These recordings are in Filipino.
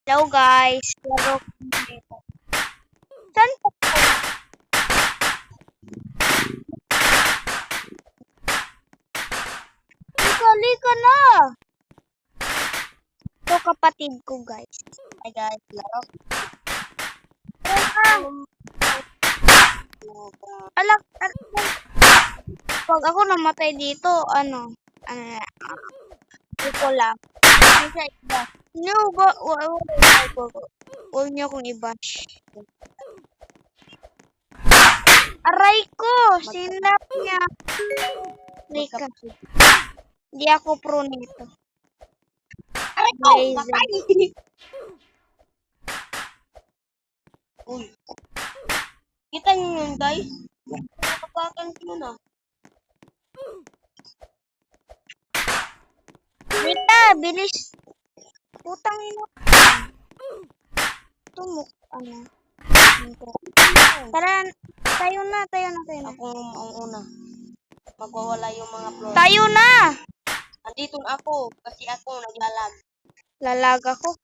Hello guys, laro kami. Saan po? Lika na! Ito kapatid ko guys. Hi guys, laro. Alak, pag ako namatay dito, ko lang. Isa iba. No, huwag niyo akong i-bash. Aray ko! Sinap niya. Lika. Hindi ako pro nito. Aray ko! Matay! Uy. Kita niyo yun, guys? Nakapakan ko na. Lika, bilis. Putang ina. Tumok, Tara, tayo na. Ako ang una. Magwawala yung mga floor. Tayo na! Andito ako, kasi ako naglalag. Lalag ako?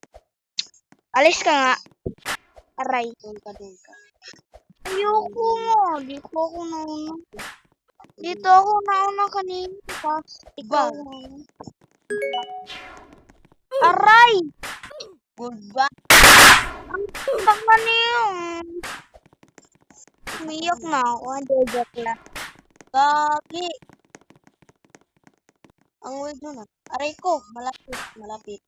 Alis ka nga. Aray. Doon ka. Ayoko nga. Dito ako nauna. Dito ako nauna kanina. Ikaw nauna. Aray! Goodbye. Ang tanga niyo. Umiyak na ako. Joke lang. Gagi. Ang weird nun ah. Aray ko. Malapit.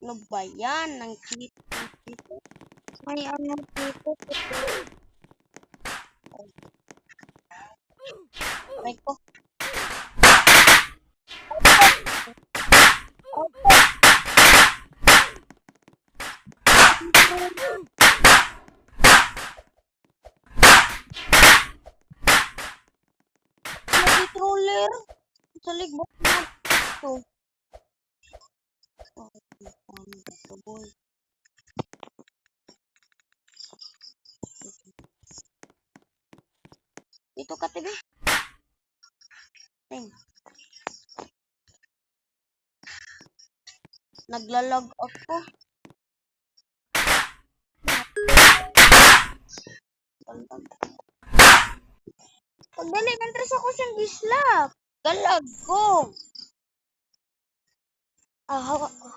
Ano ba yan? Ang cute. May ano dito. Aray ko. Controller. Sa ligbot na ito. Ito ka, TV. Naglalag ako. Pagdali, nantras ako siyang gislap. Galag ko. Hawak ko.